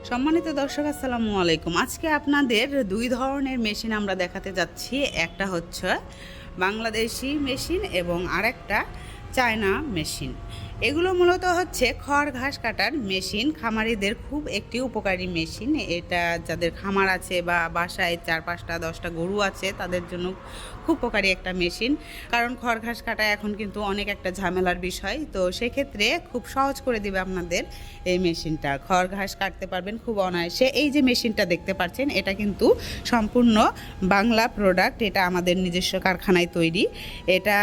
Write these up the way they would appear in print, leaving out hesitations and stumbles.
সম্মানিত দর্শক আসসালামু আলাইকুম। আজকে আপনাদের দুই ধরনের মেশিন আমরা দেখাতে যাচ্ছি। একটা হচ্ছে বাংলাদেশি মেশিন এবং আরেকটা চায়না মেশিন। এগুলো মূলত হচ্ছে খড় ঘাস কাটার মেশিন। খামারিদের খুব একটি উপকারী মেশিন এটা। যাদের খামার আছে বা বাসায় 4-5টা 10টা গরু আছে তাদের জন্য খুব উপকারী একটা মেশিন। কারণ খড় ঘাস কাটা এখন কিন্তু অনেক একটা ঝামেলার বিষয়, তো সেক্ষেত্রে খুব সহজ করে দিবে আপনাদের এই মেশিনটা। খড় ঘাস কাটতে পারবেন খুব অনায়াসে। এই যে মেশিনটা দেখতে পাচ্ছেন এটা কিন্তু সম্পূর্ণ বাংলা প্রোডাক্ট। এটা আমাদের নিজস্ব কারখানায় তৈরি। এটা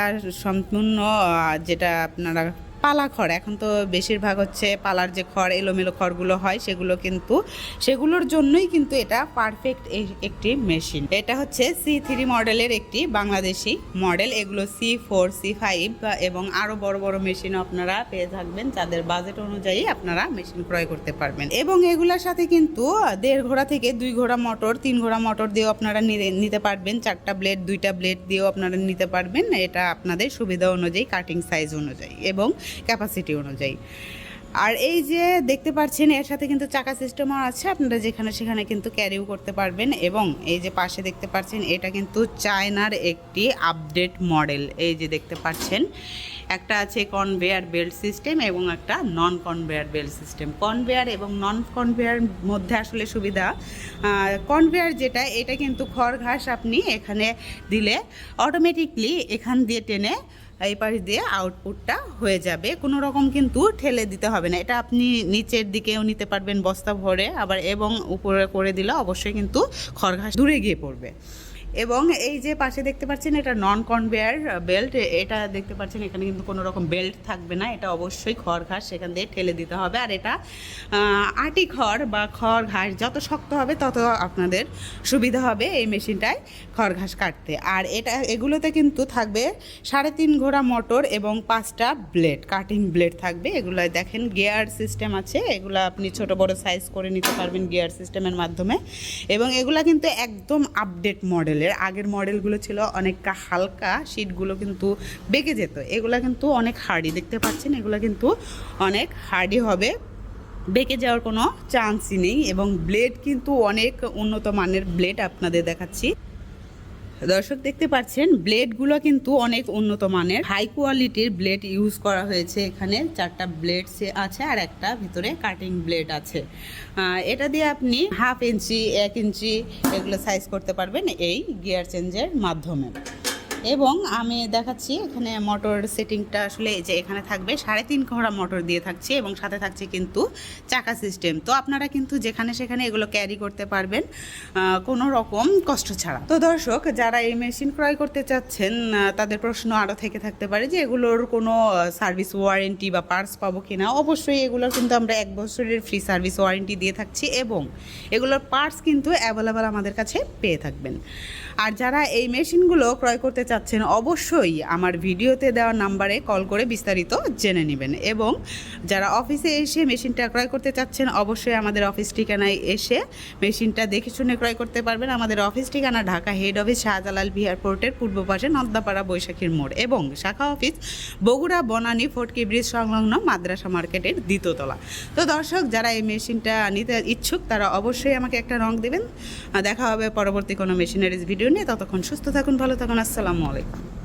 সম্পূর্ণ যেটা আপনারা পালা খড়, এখন তো বেশিরভাগ হচ্ছে পালার যে খড় এলোমেলো খড়গুলো হয় সেগুলোর জন্যই কিন্তু এটা পারফেক্ট একটি মেশিন। এটা হচ্ছে C3 মডেলের একটি বাংলাদেশি মডেল। এগুলো C4 C5 এবং আরও বড় বড় মেশিনও আপনারা পেয়ে থাকবেন। যাদের বাজেট অনুযায়ী আপনারা মেশিন ক্রয় করতে পারবেন। এবং এগুলোর সাথে কিন্তু 1.5 ঘোড়া থেকে 2 ঘোড়া মোটর 3 ঘোড়া মোটর দিয়েও আপনারা নিতে পারবেন। 4টা ব্লেড 2টা ব্লেড দিয়েও আপনারা নিতে পারবেন। এটা আপনাদের সুবিধা অনুযায়ী, কাটিং সাইজ অনুযায়ী এবং ক্যাপাসিটি অনুযায়ী। আর এই যে দেখতে পাচ্ছেন এর সাথে কিন্তু চাকা সিস্টেমও আছে, আপনারা যেখানে সেখানে কিন্তু ক্যারিও করতে পারবেন। এবং এই যে পাশে দেখতে পাচ্ছেন এটা কিন্তু চায়নার একটি আপডেট মডেল। এই যে দেখতে পাচ্ছেন একটা আছে কনভেয়ার বেল্ট সিস্টেম এবং একটা নন কনভেয়ার বেল্ট সিস্টেম। কনভেয়ার এবং নন কনভেয়ার মধ্যে আসলে সুবিধা, কনভেয়ার যেটা এটা কিন্তু খড় ঘাস আপনি এখানে দিলে অটোমেটিকলি এখান দিয়ে টেনে এই পাশ দিয়ে আউটপুটটা হয়ে যাবে। কোনো রকম কিন্তু ঠেলে দিতে হবে না। এটা আপনি নিচের দিকেও নিতে পারবেন বস্তা ভরে, আবার এবং উপরে করে দিলে অবশ্যই কিন্তু খড় ঘাস দূরে গিয়ে পড়বে। এবং এই যে পাশে দেখতে পাচ্ছেন এটা নন কনভেয়ার বেল্ট। এটা দেখতে পাচ্ছেন এখানে কিন্তু কোনো রকম বেল্ট থাকবে না। এটা অবশ্যই খড় ঘাস সেখান দিয়ে ঠেলে দিতে হবে। আর এটা আটি খড় বা খড় ঘাস যত শক্ত হবে তত আপনাদের সুবিধা হবে এই মেশিনটায় খড় ঘাস কাটতে। আর এগুলোতে কিন্তু থাকবে 3.5 ঘোড়া মোটর এবং 5টা ব্লেড, কাটিং ব্লেড থাকবে। এগুলো দেখেন গিয়ার সিস্টেম আছে। এগুলো আপনি ছোট বড় সাইজ করে নিতে পারবেন গিয়ার সিস্টেমের মাধ্যমে। এবং এগুলো কিন্তু একদম আপডেট মডেল। আগের মডেলগুলো ছিল অনেকটা হালকা, শীটগুলো কিন্তু বেঁকে যেত। এগুলো কিন্তু অনেক হার্ডি, দেখতে পাচ্ছেন এগুলো কিন্তু অনেক হার্ডি হবে, বেঁকে যাওয়ার কোনো চান্সই নেই। এবং ব্লেড কিন্তু অনেক উন্নত মানের ব্লেড আপনাদের দেখাচ্ছি। দর্শক দেখতে পাচ্ছেন ব্লেডগুলো কিন্তু অনেক উন্নত মানের, হাই কোয়ালিটির ব্লেড ইউজ করা হয়েছে। এখানে 4টা ব্লেড আছে আর একটা ভিতরে কাটিং ব্লেড আছে। এটা দিয়ে আপনি 1/2 ইঞ্চি 1 ইঞ্চি এগুলো সাইজ করতে পারবেন এই গিয়ার চেঞ্জের মাধ্যমে। এবং আমি দেখাচ্ছি এখানে মোটর সেটিংটা আসলে যে এখানে থাকবে 3.5 ঘোড়া মোটর দিয়ে থাকছে এবং সাথে থাকছে কিন্তু চাকা সিস্টেম। তো আপনারা কিন্তু যেখানে সেখানে এগুলো ক্যারি করতে পারবেন কোনো রকম কষ্ট ছাড়া। তো দর্শক যারা এই মেশিন ক্রয় করতে চাচ্ছেন তাদের প্রশ্ন আরও থেকে থাকতে পারে যে এগুলোর কোনো সার্ভিস ওয়ারেন্টি বা পার্টস পাবো কিনা। অবশ্যই এগুলোর কিন্তু আমরা 1 বছরের ফ্রি সার্ভিস ওয়ারেন্টি দিয়ে থাকছি এবং এগুলোর পার্টস কিন্তু অ্যাভেলেবেল আমাদের কাছে পেয়ে থাকবেন। আর যারা এই মেশিনগুলো ক্রয় করতে চাচ্ছেন অবশ্যই আমার ভিডিওতে দেওয়া নাম্বারে কল করে বিস্তারিত জেনে নেবেন। এবং যারা অফিসে এসে মেশিনটা ক্রয় করতে চাচ্ছেন অবশ্যই আমাদের অফিস ঠিকানায় এসে মেশিনটা দেখে শুনে ক্রয় করতে পারবেন। আমাদের অফিস ঠিকানা ঢাকা হেড অফিস শাহজালাল এয়ারপোর্টের পূর্ব পাশে নদ্দাপাড়া বৈশাখীর মোড় এবং শাখা অফিস বগুড়া বনানী ফটকি ব্রিজ সংলগ্ন মাদ্রাসা মার্কেটের 2য় তলা। তো দর্শক যারা এই মেশিনটা নিতে ইচ্ছুক তারা অবশ্যই আমাকে একটা নক দেবেন। দেখা হবে পরবর্তী কোনো মেশিনারিজ ভিডিও নিয়ে। ততক্ষণ সুস্থ থাকুন, ভালো থাকুন। আসসালামু আলাইকুম।